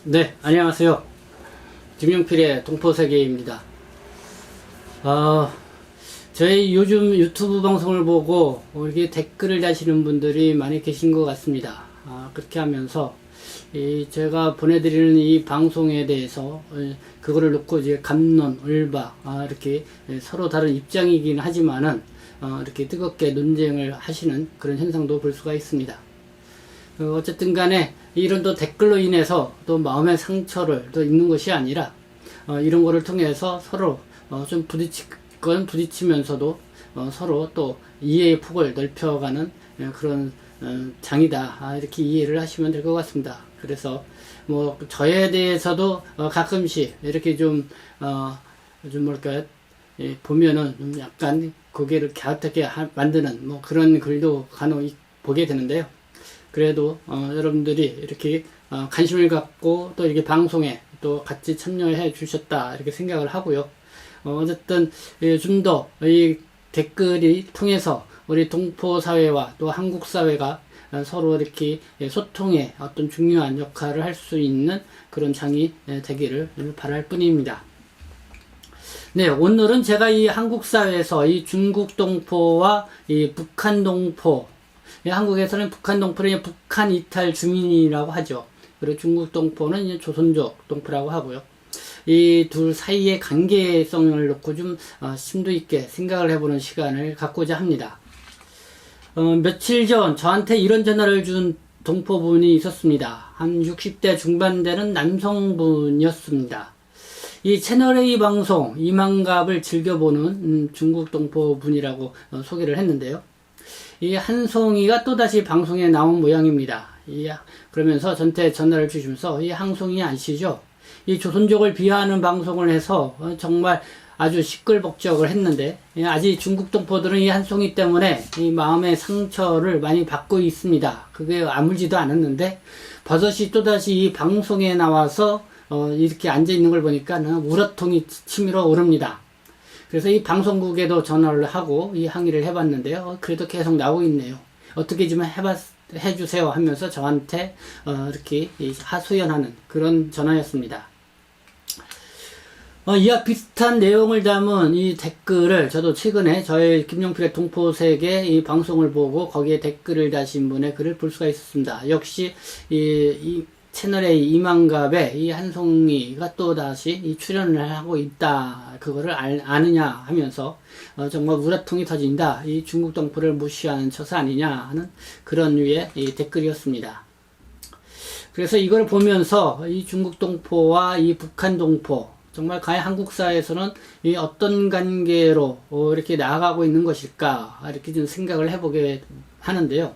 네, 안녕하세요. 김용필의 동포세계입니다. 저희 요즘 유튜브 방송을 보고 이렇게 댓글을 다시는 분들이 많이 계신 것 같습니다. 그렇게 하면서 제가 보내드리는 이 방송에 대해서 그거를 놓고 이제 갑론, 을박 이렇게 서로 다른 입장이긴 하지만은 이렇게 뜨겁게 논쟁을 하시는 그런 현상도 볼 수가 있습니다. 어쨌든 간에 이런 또 댓글로 인해서 또 마음의 상처를 또 입는 것이 아니라 이런 거를 통해서 서로 좀 부딪히면서도 서로 또 이해의 폭을 넓혀가는 그런 장이다, 이렇게 이해를 하시면 될 것 같습니다. 그래서 뭐 저에 대해서도 가끔씩 이렇게 좀 뭐랄까요, 보면은 좀 약간 고개를 갸웃하게 만드는 뭐 그런 글도 간혹 보게 되는데요. 그래도 여러분들이 이렇게 관심을 갖고 또 이렇게 방송에 또 같이 참여해 주셨다, 이렇게 생각을 하고요. 어쨌든 좀 더 이 댓글이 통해서 우리 동포 사회와 또 한국 사회가 서로 이렇게 소통의 어떤 중요한 역할을 할 수 있는 그런 장이 되기를 바랄 뿐입니다. 네, 오늘은 제가 이 한국 사회에서 이 중국 동포와 이 북한 동포, 한국에서는 북한 동포를 북한 이탈 주민이라고 하죠. 그리고 중국 동포는 이제 조선족 동포라고 하고요. 이 둘 사이의 관계성을 놓고 좀 심도 있게 생각을 해보는 시간을 갖고자 합니다. 며칠 전 저한테 이런 전화를 준 동포분이 있었습니다. 한 60대 중반 되는 남성분이었습니다. 이 채널A 방송 이만갑을 즐겨보는 중국 동포분이라고 소개를 했는데요. 이 한송이가 또다시 방송에 나온 모양입니다. 그러면서 저한테 전화를 주시면서 이 한송이 아시죠? 이 조선족을 비하하는 방송을 해서 정말 아주 시끌벅적을 했는데, 아직 중국 동포들은 이 한송이 때문에 이 마음의 상처를 많이 받고 있습니다. 그게 아물지도 않았는데 버섯이 또다시 이 방송에 나와서 이렇게 앉아있는 걸 보니까 우러통이 치밀어 오릅니다. 그래서 이 방송국에도 전화를 하고 이 항의를 해봤는데요. 그래도 계속 나오고 있네요. 어떻게 좀 해주세요 하면서 저한테 이렇게 하소연하는 그런 전화였습니다. 이와 비슷한 내용을 담은 이 댓글을 저도 최근에 저희 김용필의 동포세계 이 방송을 보고 거기에 댓글을 다신 분의 글을 볼 수가 있었습니다. 역시 이 채널의 이만갑에 이 한송이가 또 다시 이 출연을 하고 있다, 그거를 아느냐 하면서 정말 우라통이 터진다, 이 중국 동포를 무시하는 처사 아니냐 하는 그런 류의 이 댓글이었습니다. 그래서 이걸 보면서 이 중국 동포와 이 북한 동포, 정말 과연 한국 사회에서는 이 어떤 관계로 이렇게 나아가고 있는 것일까, 이렇게 좀 생각을 해보게 하는데요.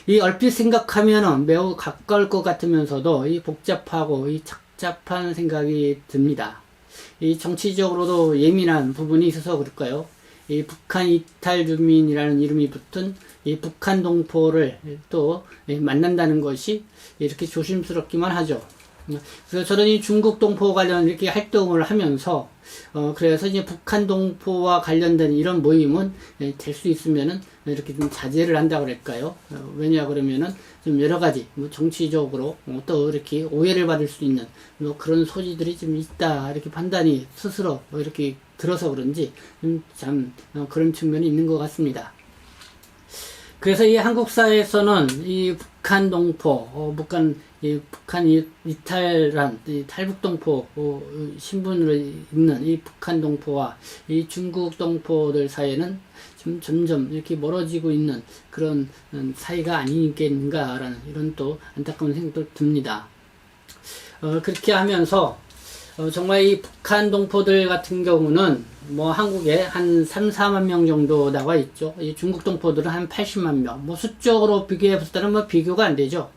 이 얼핏 생각하면은 매우 가까울 것 같으면서도 이 복잡하고 이 착잡한 생각이 듭니다. 이 정치적으로도 예민한 부분이 있어서 그럴까요? 이 북한 이탈 주민이라는 이름이 붙은 이 북한 동포를 또 만난다는 것이 이렇게 조심스럽기만 하죠. 그래서 저는 이 중국 동포 관련 이렇게 활동을 하면서 그래서 이제 북한 동포와 관련된 이런 모임은 될 수 있으면은 이렇게 좀 자제를 한다고 그럴까요? 왜냐 그러면은 좀 여러 가지 뭐 정치적으로 또 이렇게 오해를 받을 수 있는 뭐 그런 소지들이 좀 있다, 이렇게 판단이 스스로 이렇게 들어서 그런지 참 그런 측면이 있는 것 같습니다. 그래서 이 한국 사회에서는 이 북한 동포, 북한 이탈한 이 탈북 동포 신분으로 있는 이 북한 동포와 이 중국 동포들 사이에는 좀 점점 이렇게 멀어지고 있는 그런 사이가 아니겠는가라는 이런 또 안타까운 생각도 듭니다. 그렇게 하면서 정말 이 북한 동포들 같은 경우는 뭐 한국에 한 3, 4만 명 정도 나와 있죠. 이 중국 동포들은 한 80만 명. 뭐 수적으로 비교해 봤을 때는 뭐 비교가 안 되죠.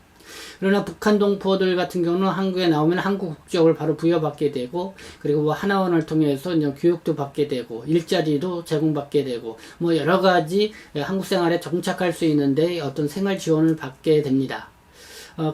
그러나 북한 동포들 같은 경우는 한국에 나오면 한국 국적을 바로 부여받게 되고, 그리고 뭐 하나원을 통해서 이제 교육도 받게 되고, 일자리도 제공받게 되고, 뭐 여러 가지 한국 생활에 정착할 수 있는데 어떤 생활 지원을 받게 됩니다.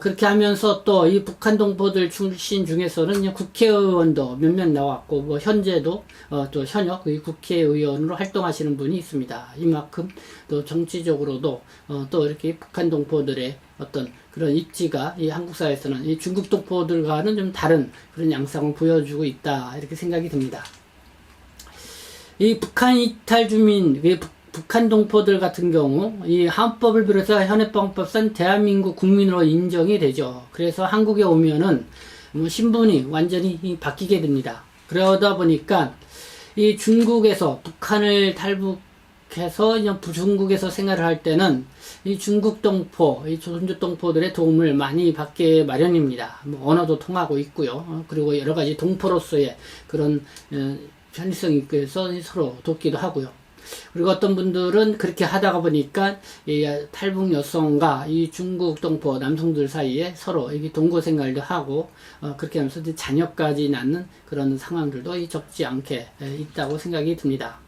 그렇게 하면서 또 이 북한 동포들 출신 중에서는 국회의원도 몇몇 나왔고, 뭐 현재도 또 현역 이 국회의원으로 활동하시는 분이 있습니다. 이만큼 또 정치적으로도 또 이렇게 북한 동포들의 어떤 그런 입지가 이 한국 사회에서는 이 중국 동포들과는 좀 다른 그런 양상을 보여주고 있다, 이렇게 생각이 듭니다. 이 북한 이탈 주민, 북한 동포들 같은 경우 이 헌법을 비롯해서 현행방법상 대한민국 국민으로 인정이 되죠. 그래서 한국에 오면은 뭐 신분이 완전히 바뀌게 됩니다. 그러다 보니까 이 중국에서 북한을 탈북해서 중국에서 생활을 할 때는 이 중국 동포, 이 조선족 동포들의 도움을 많이 받게 마련입니다. 뭐 언어도 통하고 있고요. 그리고 여러 가지 동포로서의 그런 편의성이 있고 해서 서로 돕기도 하고요. 그리고 어떤 분들은 그렇게 하다가 보니까 이 탈북 여성과 이 중국 동포 남성들 사이에 서로 이게 동거 생활도 하고 그렇게 하면서 자녀까지 낳는 그런 상황들도 적지 않게 있다고 생각이 듭니다.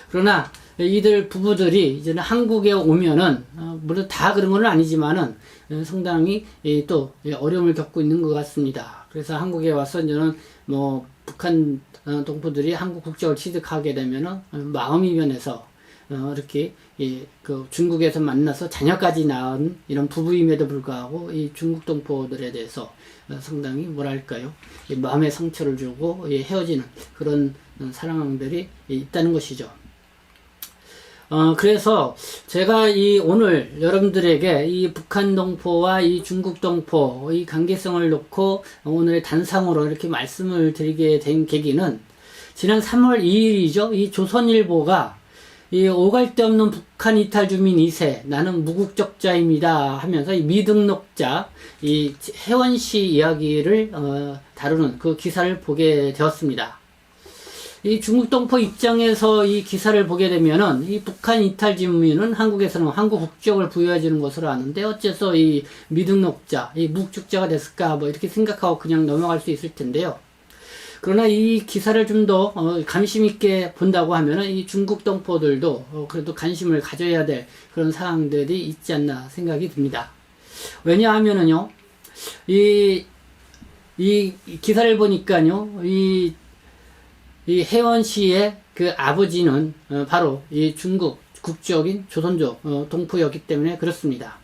그러나 이들 부부들이 이제는 한국에 오면은 물론 다 그런 건 아니지만은 상당히 또 어려움을 겪고 있는 것 같습니다. 그래서 한국에 와서 이제는 뭐 북한 동포들이 한국 국적을 취득하게 되면은 마음이 변해서 이렇게 그 중국에서 만나서 자녀까지 낳은 이런 부부임에도 불구하고 이 중국 동포들에 대해서 상당히 뭐랄까요, 마음의 상처를 주고 헤어지는 그런 상황들이 있다는 것이죠. 그래서 제가 오늘 여러분들에게 이 북한 동포와 이 중국 동포 이 관계성을 놓고 오늘의 단상으로 이렇게 말씀을 드리게 된 계기는 지난 3월 2일이죠. 이 조선일보가 이 오갈 데 없는 북한 이탈 주민 2세 나는 무국적자입니다 하면서 이 미등록자 이 혜원 씨 이야기를 다루는 그 기사를 보게 되었습니다. 이 중국 동포 입장에서 이 기사를 보게 되면은 이 북한 이탈 주민은 한국에서는 한국 국적을 부여해 주는 것으로 아는데 어째서 이 미등록자, 이 무국적자가 됐을까 뭐 이렇게 생각하고 그냥 넘어갈 수 있을 텐데요. 그러나 이 기사를 좀 더 관심 있게 본다고 하면은 이 중국 동포들도 그래도 관심을 가져야 될 그런 사항들이 있지 않나 생각이 듭니다. 왜냐하면은요, 이 기사를 보니까요, 이 혜원 씨의 그 아버지는 바로 이 중국 국적인 조선족 동포였기 때문에 그렇습니다.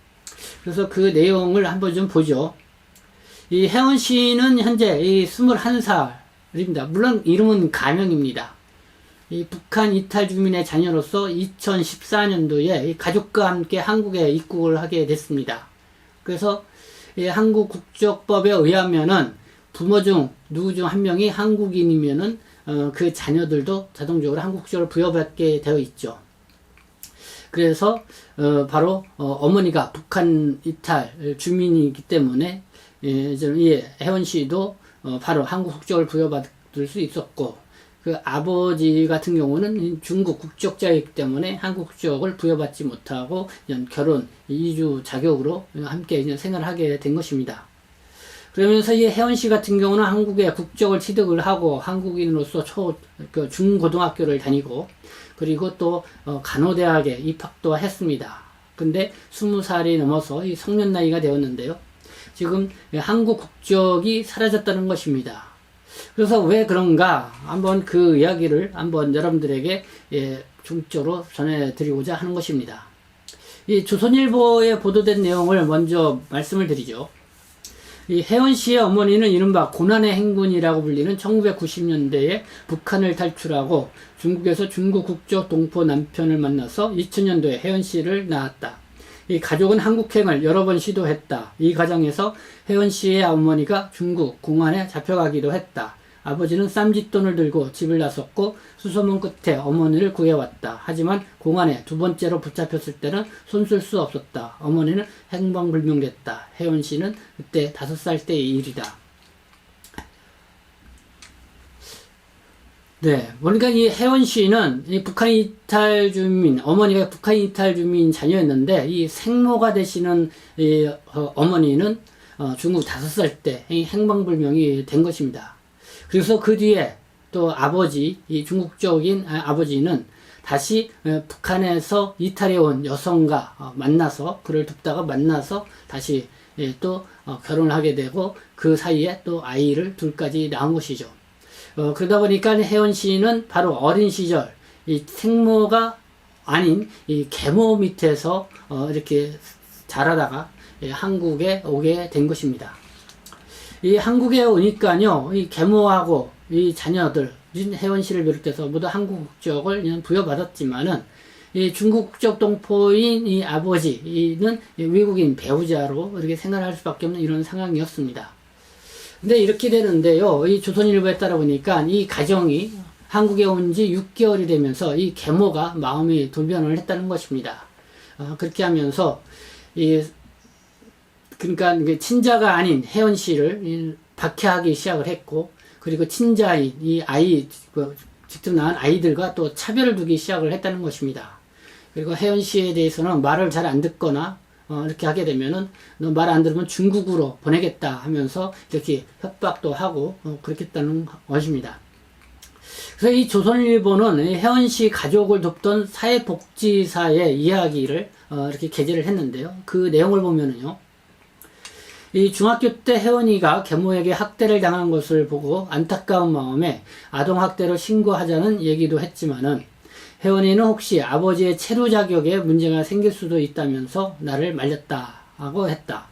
그래서 그 내용을 한번 좀 보죠. 이 혜원 씨는 현재 21살입니다. 물론 이름은 가명입니다. 이 북한 이탈 주민의 자녀로서 2014년도에 가족과 함께 한국에 입국을 하게 됐습니다. 그래서 이 한국 국적법에 의하면은 부모 중 누구 중 한 명이 한국인이면은 그 자녀들도 자동적으로 한국 국적을 부여받게 되어 있죠. 그래서 바로 어머니가 북한 이탈 주민이기 때문에 혜원 씨도 바로 한국 국적을 부여받을 수 있었고, 그 아버지 같은 경우는 중국 국적자이기 때문에 한국 국적을 부여받지 못하고 결혼 이주 자격으로 함께 생활하게 된 것입니다. 그러면서 이 혜원 씨 같은 경우는 한국에 국적을 취득을 하고 한국인으로서 중고등학교를 다니고 그리고 또 간호대학에 입학도 했습니다. 근데 20살이 넘어서 이 성년 나이가 되었는데요. 지금 한국 국적이 사라졌다는 것입니다. 그래서 왜 그런가 한번 그 이야기를 한번 여러분들에게 중적으로 전해드리고자 하는 것입니다. 이 조선일보에 보도된 내용을 먼저 말씀을 드리죠. 이 혜원 씨의 어머니는 이른바 고난의 행군이라고 불리는 1990년대에 북한을 탈출하고 중국에서 중국 국적 동포 남편을 만나서 2000년도에 혜원 씨를 낳았다. 이 가족은 한국행을 여러 번 시도했다. 이 과정에서 혜원 씨의 어머니가 중국 공안에 잡혀가기도 했다. 아버지는 쌈짓돈을 들고 집을 나섰고 수소문 끝에 어머니를 구해왔다. 하지만 공안에 두 번째로 붙잡혔을 때는 손쓸 수 없었다. 어머니는 행방불명됐다. 혜원 씨는 그때 5살 때의 일이다. 네, 그러니까 이 혜원 씨는 이 북한 이탈 주민, 어머니가 북한 이탈 주민 자녀였는데 이 생모가 되시는 어머니는 중국 5살 때 행방불명이 된 것입니다. 그래서 그 뒤에 또 아버지, 이 중국적인 아버지는 다시 북한에서 이탈해 온 여성과 만나서 그를 돕다가 만나서 다시 또 결혼을 하게 되고 그 사이에 또 아이를 둘까지 낳은 것이죠. 그러다 보니까 혜원 씨는 바로 어린 시절 이 생모가 아닌 이 계모 밑에서 이렇게 자라다가 한국에 오게 된 것입니다. 이 한국에 오니까요, 이 계모하고 이 자녀들, 혜원 씨를 비롯해서 모두 한국 국적을 부여받았지만은, 이 중국 국적 동포인 이 아버지는 외국인 배우자로 이렇게 생활할 수밖에 없는 이런 상황이었습니다. 근데 이렇게 되는데요, 이 조선일보에 따라 보니까 이 가정이 한국에 온 지 6개월이 되면서 이 계모가 마음이 돌변을 했다는 것입니다. 그렇게 하면서, 그러니까 친자가 아닌 혜원 씨를 박해하기 시작을 했고, 그리고 친자인 이 아이, 직접 낳은 아이들과 또 차별을 두기 시작을 했다는 것입니다. 그리고 혜원 씨에 대해서는 말을 잘 안 듣거나, 이렇게 하게 되면은, 너 말 안 들으면 중국으로 보내겠다 하면서 이렇게 협박도 하고, 그렇겠다는 것입니다. 그래서 이 조선일보는 혜원 씨 가족을 돕던 사회복지사의 이야기를, 이렇게 게재를 했는데요. 그 내용을 보면은요, 이 중학교 때 혜원이가 계모에게 학대를 당한 것을 보고 안타까운 마음에 아동학대로 신고하자는 얘기도 했지만은 혜원이는 혹시 아버지의 체류 자격에 문제가 생길 수도 있다면서 나를 말렸다고 했다.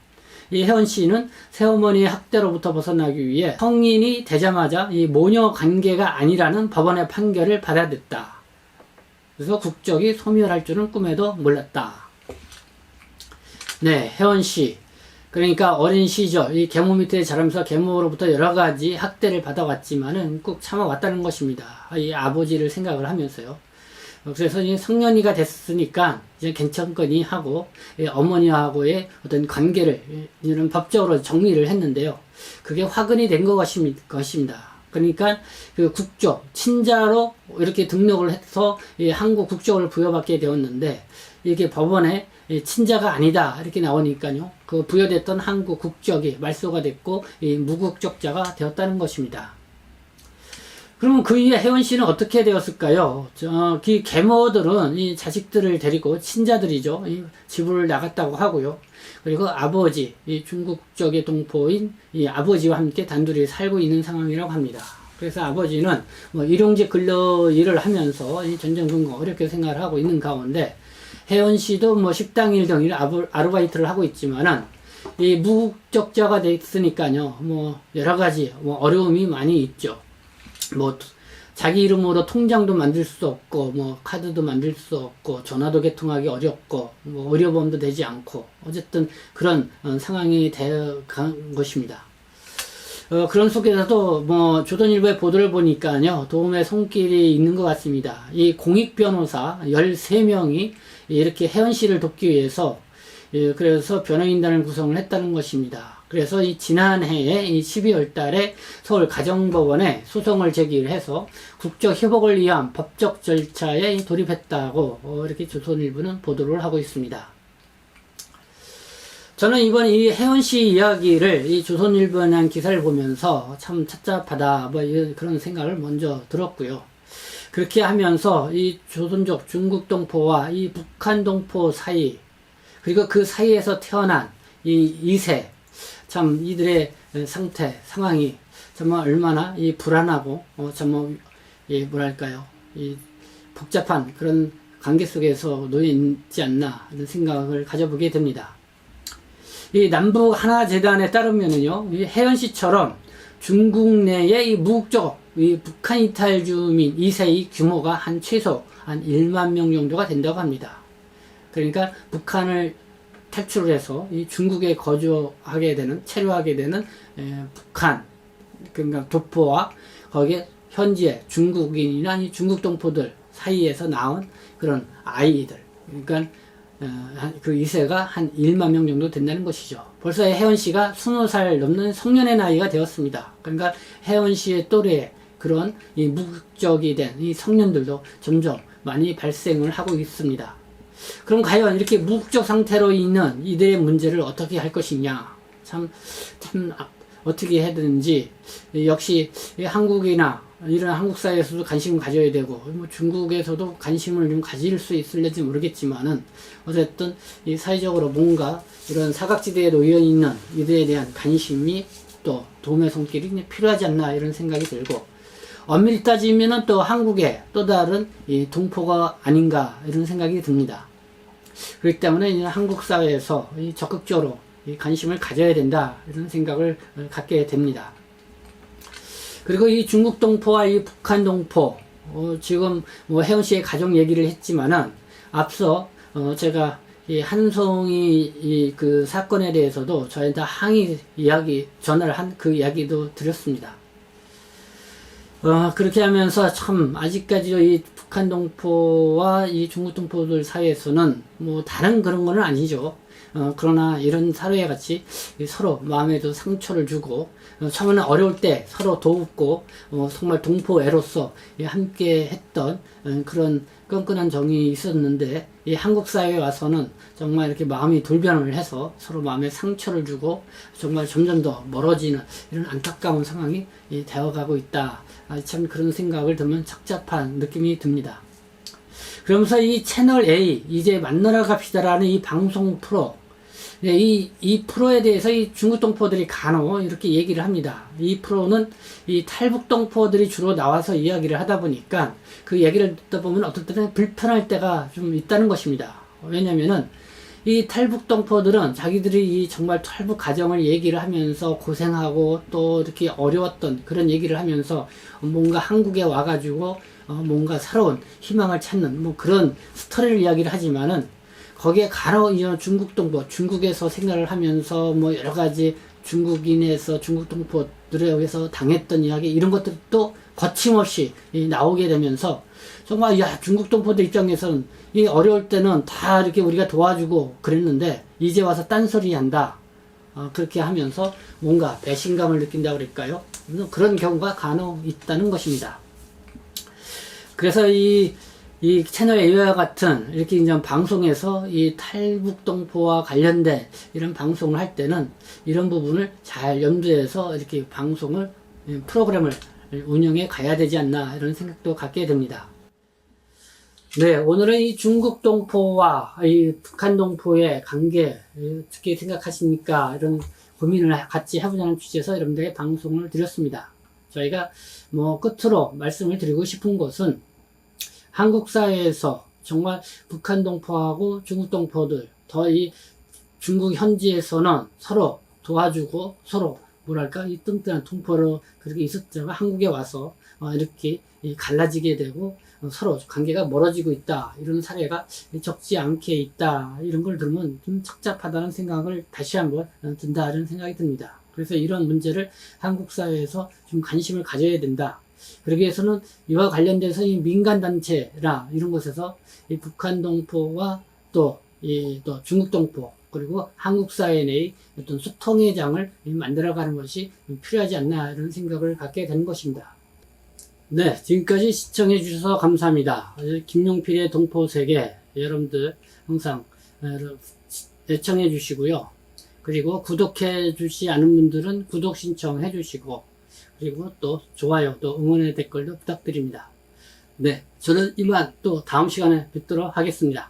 이 혜원 씨는 새어머니의 학대로부터 벗어나기 위해 성인이 되자마자 이 모녀 관계가 아니라는 법원의 판결을 받아냈다. 그래서 국적이 소멸할 줄은 꿈에도 몰랐다. 네, 혜원 씨. 그러니까 어린 시절 이 계모 밑에 자라면서 계모로부터 여러 가지 학대를 받아왔지만은 꾹 참아왔다는 것입니다. 이 아버지를 생각을 하면서요. 그래서 이제 성년이가 됐으니까 이제 괜찮거니 하고 어머니하고의 어떤 관계를 이런 법적으로 정리를 했는데요. 그게 화근이 된 것입니다. 그러니까 그 국적 친자로 이렇게 등록을 해서 한국 국적을 부여받게 되었는데 이게 법원에 친자가 아니다 이렇게 나오니까요. 그 부여됐던 한국 국적이 말소가 됐고 무국적자가 되었다는 것입니다. 그러면 그 이후에 혜원 씨는 어떻게 되었을까요? 그 계모들은 이 자식들을 데리고 친자들이죠. 이 집을 나갔다고 하고요. 그리고 아버지, 이 중국 국적의 동포인 이 아버지와 함께 단둘이 살고 있는 상황이라고 합니다. 그래서 아버지는 뭐 일용직 근로 일을 하면서 이 전전긍긍 어렵게 생활을 하고 있는 가운데 혜원 씨도 뭐 식당 일 등 아르바이트를 하고 있지만은 이 무국적자가 됐으니까요. 뭐 여러 가지 뭐 어려움이 많이 있죠. 뭐 자기 이름으로 통장도 만들 수 없고 뭐 카드도 만들 수 없고 전화도 개통하기 어렵고 뭐 의료보험도 되지 않고 어쨌든 그런 상황이 되어 간 것입니다. 그런 속에서도 뭐 조선일보의 보도를 보니까요 도움의 손길이 있는 것 같습니다. 이 공익변호사 13명이 이렇게 혜원 씨를 돕기 위해서 그래서 변호인단을 구성을 했다는 것입니다. 그래서 이 지난해에 이 12월 달에 서울 가정법원에 소송을 제기를 해서 국적 회복을 위한 법적 절차에 돌입했다고 이렇게 조선일보는 보도를 하고 있습니다. 저는 이번 이 혜원 씨 이야기를 이 조선일보에 한 기사를 보면서 참 착잡하다 뭐 그런 생각을 먼저 들었고요. 그렇게 하면서 이 조선족 중국 동포와 이 북한 동포 사이 그리고 그 사이에서 태어난 이 2세 참 이들의 상태 상황이 정말 얼마나 이 불안하고 정말 뭐랄까요 이 복잡한 그런 관계 속에서 놓여 있지 않나 이런 생각을 가져보게 됩니다. 이 남북 하나재단에 따르면은요 이 혜원 씨처럼 중국 내의 이 무국적 이 북한 이탈 주민 2세의 규모가 한 최소 한 1만 명 정도가 된다고 합니다. 그러니까 북한을 탈출을 해서 이 중국에 거주하게 되는 체류하게 되는 북한 그러니까 도포와 거기에 현지의 중국인이나 이 중국 동포들 사이에서 낳은 그런 아이들 그러니까 그 2세가 한 1만 명 정도 된다는 것이죠. 벌써 혜원 씨가 20살 넘는 성년의 나이가 되었습니다. 그러니까 혜원 씨의 또래의 그런 이 무국적이 된 이 청년들도 점점 많이 발생을 하고 있습니다. 그럼 과연 이렇게 무국적 상태로 있는 이들의 문제를 어떻게 할 것이냐? 참 어떻게 해야 되는지 역시 한국이나 이런 한국 사회에서도 관심을 가져야 되고, 뭐 중국에서도 관심을 좀 가질 수 있을지 모르겠지만은, 어쨌든 이 사회적으로 뭔가 이런 사각지대에 놓여 있는 이들에 대한 관심이 또 도움의 손길이 필요하지 않나 이런 생각이 들고, 엄밀히 따지면은 또 한국의 또 다른 이 동포가 아닌가 이런 생각이 듭니다. 그렇기 때문에 이 한국 사회에서 이 적극적으로 이 관심을 가져야 된다 이런 생각을 갖게 됩니다. 그리고 이 중국 동포와 이 북한 동포, 지금 뭐 혜원 씨의 가족 얘기를 했지만은 앞서 제가 이 한송이 그 사건에 대해서도 저희한테 항의 이야기 전화를 한 그 이야기도 드렸습니다. 그렇게 하면서 참 아직까지도 이 북한 동포와 이 중국 동포들 사이에서는 뭐 다른 그런 거는 아니죠. 그러나 이런 사례와 같이 서로 마음에도 상처를 주고, 처음에는 어려울 때 서로 도웃고, 정말 동포애로서 함께 했던 그런 끈끈한 정이 있었는데, 이 한국 사회에 와서는 정말 이렇게 마음이 돌변을 해서 서로 마음에 상처를 주고, 정말 점점 더 멀어지는 이런 안타까운 상황이 되어가고 있다. 참 그런 생각을 들으면 착잡한 느낌이 듭니다. 그러면서 이 채널 A, 이제 만나러 갑시다라는 이 방송 프로, 이 프로에 대해서 이 중국 동포들이 간혹 이렇게 얘기를 합니다. 이 프로는 이 탈북 동포들이 주로 나와서 이야기를 하다 보니까 그 얘기를 듣다 보면 어떨 때는 불편할 때가 좀 있다는 것입니다. 왜냐면은 이 탈북 동포들은 자기들이 이 정말 탈북 가정을 얘기를 하면서 고생하고 또 이렇게 어려웠던 그런 얘기를 하면서 뭔가 한국에 와가지고 뭔가 새로운 희망을 찾는 뭐 그런 스토리를 이야기를 하지만은, 거기에 간혹 중국 동포, 중국에서 생활을 하면서 뭐 여러 가지 중국인에서 중국 동포들에 의해서 당했던 이야기, 이런 것들도 거침없이 나오게 되면서 정말 중국 동포들 입장에서는 이 어려울 때는 다 이렇게 우리가 도와주고 그랬는데 이제 와서 딴소리 한다. 그렇게 하면서 뭔가 배신감을 느낀다고 그럴까요? 그런 경우가 간혹 있다는 것입니다. 그래서 이 채널 A와 같은 이렇게 이제 방송에서 이 탈북 동포와 관련된 이런 방송을 할 때는 이런 부분을 잘 염두해서 이렇게 방송을, 프로그램을 운영해 가야 되지 않나 이런 생각도 갖게 됩니다. 네, 오늘은 이 중국 동포와 이 북한 동포의 관계 어떻게 생각하십니까? 이런 고민을 같이 해보자는 취지에서 여러분들에게 방송을 드렸습니다. 저희가 뭐 끝으로 말씀을 드리고 싶은 것은, 한국 사회에서 정말 북한 동포하고 중국 동포들, 더 이 중국 현지에서는 서로 도와주고 서로 뭐랄까 이 뚱뚱한 동포로 그렇게 있었다가 한국에 와서 이렇게 갈라지게 되고 서로 관계가 멀어지고 있다, 이런 사례가 적지 않게 있다, 이런 걸 들으면 좀 착잡하다는 생각을 다시 한번 든다 이런 생각이 듭니다. 그래서 이런 문제를 한국 사회에서 좀 관심을 가져야 된다. 그러기 위해서는 이와 관련돼서 이 민간단체나 이런 곳에서 이 북한 동포와 또 중국 동포, 그리고 한국 사회 내의 어떤 소통의 장을 만들어가는 것이 필요하지 않나 이런 생각을 갖게 된 것입니다. 네, 지금까지 시청해 주셔서 감사합니다. 김용필의 동포세계, 여러분들 항상 애청해 주시고요. 그리고 구독해 주시 않은 분들은 구독 신청해 주시고, 그리고 또 좋아요, 또 응원의 댓글도 부탁드립니다. 네, 저는 이만 또 다음 시간에 뵙도록 하겠습니다.